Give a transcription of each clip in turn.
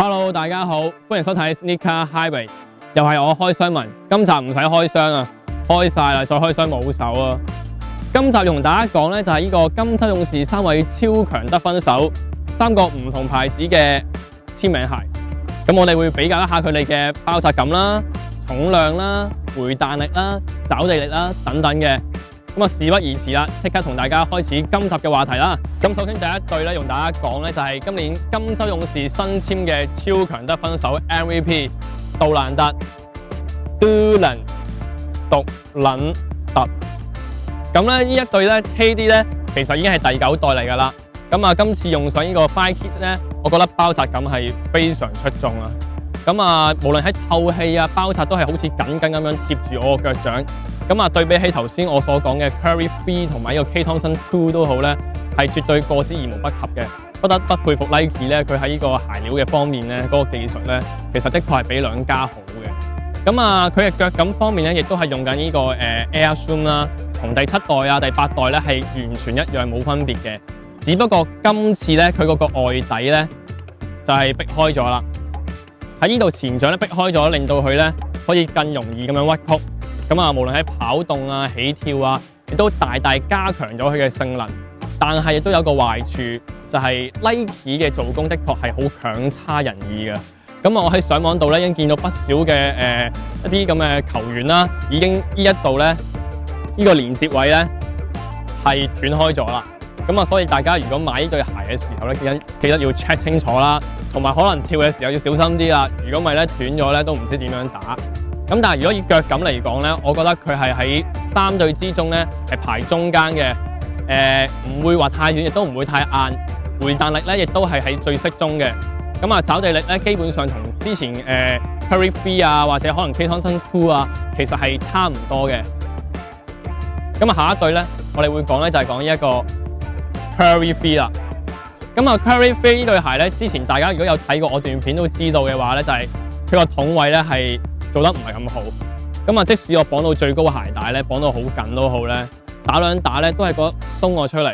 Hello， 大家好，歡迎收睇 Sneaker Highway， 又係我開箱文。今集唔使開箱啊，開晒啦，再開箱冇手啊。今集要同大家講咧，就係呢個金州勇士3位超強得分手，3個唔同牌子嘅簽名鞋。咁我哋會比較一下佢哋嘅包紮感啦、重量啦、回彈力啦、抓地力啦等等嘅。咁啊，事不宜遲啦，即刻同大家開始今集嘅話題啦。咁首先第一對咧，同大家講咧就係今年金州勇士新簽嘅超強得分手 MVP 杜蘭特 Dylan 杜蘭特。咁咧呢一對咧 KD 咧，其實已經係第9代嚟㗎啦。咁啊，今次用上呢個 Fire Kit 咧，我覺得包紮感係非常出眾啊。咁啊，無論喺透氣啊、包紮都係好似緊緊咁樣貼住我個腳掌。咁啊，對比起頭先我所講嘅 Curry 3同埋呢個 K Thompson 2都好咧，係絕對過之而無不及嘅。不得不佩服 Nike 咧，佢喺呢個鞋料嘅方面咧，嗰個技術咧，其實的確係比兩家好嘅。咁啊，佢嘅腳感方面咧，亦都係用緊呢個Air Zoom 啦，同第7代啊、第8代咧係完全一樣冇分別嘅。只不過今次咧，佢嗰個外底咧就係逼開咗啦。喺呢度前掌咧逼開咗，令到佢咧可以更容易咁樣屈曲。咁啊，無論喺跑動啊、起跳啊，亦都大大加強咗佢嘅性能。但係亦都有個壞處，就係 Nike 嘅做工的確係好強差人意嘅。咁啊，我喺上網度咧已經見到不少嘅一啲咁嘅球員啦，已經呢一度咧呢個連接位咧係斷開咗啦。咁啊，所以大家如果買呢對鞋嘅時候咧，記得要 check 清楚啦，同埋可能跳嘅時候要小心啲啦。如果唔係咧斷咗咧都唔知點樣打。咁但係如果以腳感嚟講咧，我覺得佢係喺3對之中咧係排中間嘅，唔會話太軟，亦都唔會太硬。回彈力咧亦都係喺最適中嘅。咁啊，抓地力咧基本上同之前Curry 3啊或者可能 K Thompson 2啊，其實係差唔多嘅。咁啊，下一對咧我哋會講咧就係講呢一個 Curry 3啦。咁啊 Curry 3呢對鞋咧，之前大家如果有睇過我段片都知道嘅話咧，就係佢個筒位咧係做得唔係咁好。咁啊，即使我綁到最高鞋帶咧，綁到好緊都好咧，打兩打咧都係覺得鬆我出嚟。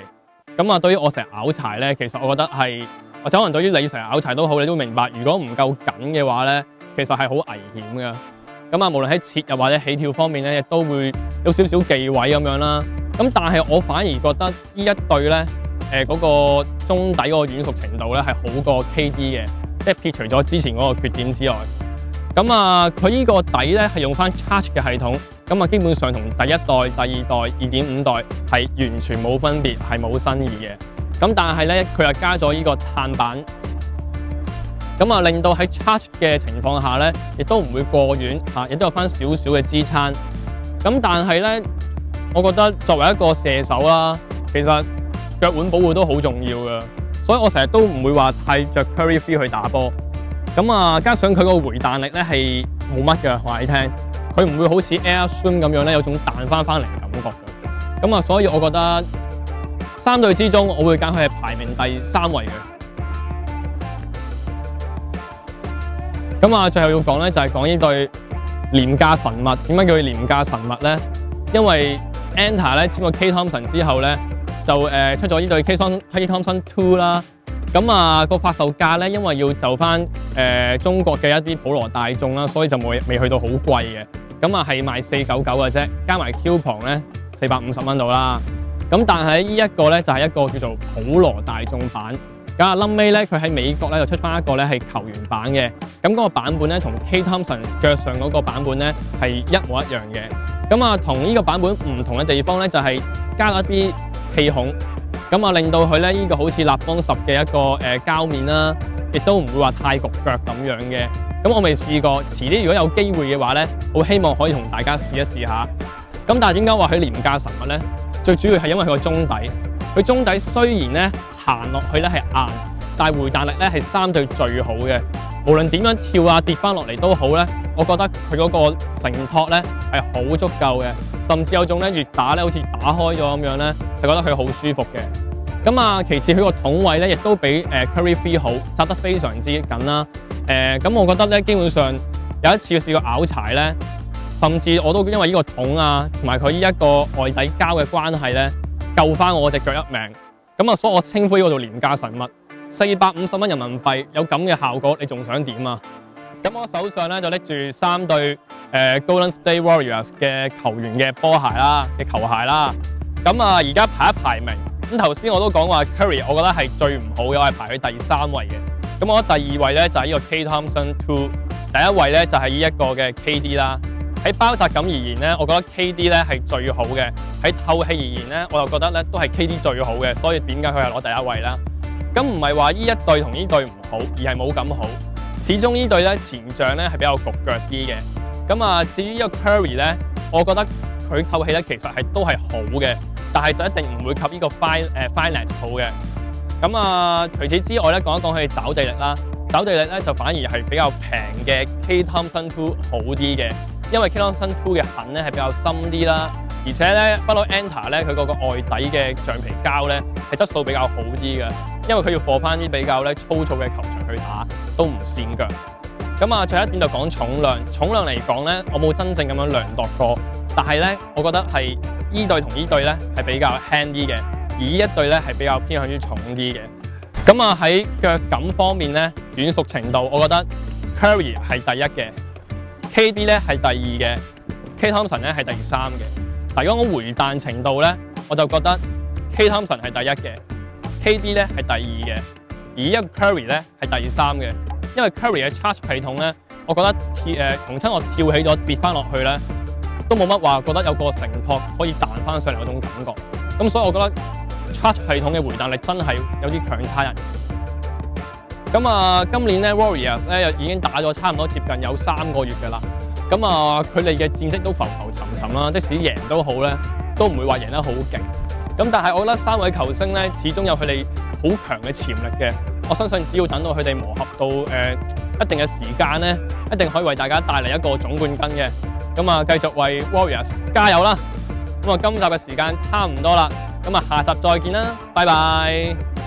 咁啊，對於我成日拗柴咧，其實我覺得係，或者可能對於你成日拗柴都好，你都明白，如果唔夠緊嘅話咧，其實係好危險嘅。咁啊，無論喺切入或者起跳方面咧，亦都會有少少忌位咁樣啦。咁但係我反而覺得呢一對咧，嗰個中底嗰個軟熟程度咧係好過 KD 嘅，即係撇除咗之前嗰個缺點之外。咁啊，佢呢個底咧係用翻 Charge 嘅系統，咁啊基本上同第1代、第2代、2.5 代係完全冇分別，係冇新意嘅。咁但係咧，佢又加咗呢個碳板，咁啊令到喺 Charge 嘅情況下咧，亦都唔會過軟嚇，亦都有翻少少嘅支撐。咁但係咧，我覺得作為一個射手啦，其實腳腕保護都好重要㗎，所以我成日都唔會話太着 Curry 3去打波。咁啊，加上佢個回彈力咧係冇乜嘅，話你聽，佢唔會好似 Air Zoom 咁樣咧有種彈翻嚟嘅感覺嘅。咁啊，所以我覺得3對之中，我會揀佢係排名第3位嘅。咁啊，最後要講咧就係講呢對廉價神物。點解叫佢廉價神物咧？因為 Anta 咧簽過 K Thompson 之後咧，就出咗呢對 K Thompson 2啦。咁啊，個發售價咧，因為要就翻中國嘅一啲普羅大眾啦，所以就未去到好貴嘅。咁啊，係賣499嘅啫，加埋 coupon 咧450蚊到啦。咁但係呢一個咧就係一個叫做普羅大眾版。咁啊，臨尾咧佢喺美國咧就出翻一個咧係球員版嘅。咁嗰個版本咧同 K Thompson 腳上嗰個版本咧係一模一樣嘅。咁啊，同呢個版本唔同嘅地方咧就係加咗一啲氣孔。咁啊，令到佢咧呢個好似立邦10嘅一個膠面啦，亦都唔會話太焗腳咁樣嘅。咁我未試過，遲啲如果有機會嘅話咧，好希望可以同大家試一試下。咁但係點解話佢廉價神物咧？最主要係因為佢個中底，佢中底雖然咧行落去咧係硬，但係回彈力咧係3對最好嘅。無論點樣跳啊跌翻落嚟都好咧，我覺得佢嗰個承托咧係好足夠嘅，甚至有種咧越打咧好似打開咗咁樣咧，就覺得佢好舒服嘅。咁啊，其次佢個筒位咧亦都比Curry 3好，紮得非常之緊啦。咁我覺得咧基本上有一次試過拗柴咧，甚至我都因為呢個筒啊同埋佢呢一個外底膠嘅關係咧，救翻我隻腳一命。咁啊，所以我稱呼呢個做廉價神物。450蚊人民幣有咁嘅效果，你仲想點啊？咁我手上咧就拎住3對Golden State Warriors 嘅球員嘅波鞋啦，嘅球鞋啦。咁啊，而家排名。咁頭先我都講話 Curry， 我覺得係最唔好嘅，我係排佢第3位嘅。咁我覺得第2位咧就係呢個 Klay Thompson 2，第1位咧就係呢一個嘅 KD 啦。喺包紮感而言咧，我覺得 KD 咧係最好嘅。喺透氣而言咧，我又覺得咧都係 KD 最好嘅。所以點解佢係攞第1位啦？咁唔係話呢一隊同呢隊唔好，而係冇咁好。始終呢隊咧前仗咧係比較焗腳啲嘅。咁啊，至於呢個 Curry 咧，我覺得佢透氣咧其實都係好嘅，但係就一定唔會及呢個 Finance 好嘅。咁啊，除此之外咧，講一講佢找地力啦。找地力咧就反而係比較平嘅 Klay Thompson 2好啲嘅，因為 Klay Thompson 2嘅痕咧係比較深啲啦，而且咧Buffalo Enter 咧佢嗰個外底嘅橡皮膠咧係質素比較好啲嘅，因為佢要貨翻啲比較咧粗糙嘅球場去打，都唔跣腳。咁啊，最後一點就講重量。重量嚟講咧，我冇真正咁樣量度過，但係咧，我覺得係依隊同依隊咧係比較輕啲嘅，而依一隊咧係比較偏向於重啲嘅。咁啊，喺腳感方面咧，軟熟程度，我覺得 Curry 係第1嘅 ，KD 咧係第2嘅 ，Klay Thompson 咧係第3嘅。但如果我回彈程度咧，我就覺得 Klay Thompson 係第1嘅 ，KD 咧係第2嘅，而依一個 Curry 咧係第3嘅。因為 Curry 嘅 charge 系統咧，我覺得逢親我跳起咗跌翻落去咧，都冇乜話覺得有個承托可以彈翻上嚟嗰種感覺。咁所以我覺得 charge 系統嘅回彈力真係有啲強差人。咁啊，今年咧 Warriors 咧已經打咗差唔多接近有3個月㗎啦。咁啊，佢哋嘅戰績都浮浮沉沉啦，即使贏都好咧，都唔會話贏得好勁。咁但係我覺得3位球星咧，始終有佢哋好強嘅潛力嘅。我相信只要等到佢哋磨合到一定嘅時間咧，一定可以為大家帶嚟一個總冠軍嘅。咁啊，繼續為 Warriors 加油啦！咁啊，今集嘅時間差唔多啦，咁啊，下集再見啦，拜拜。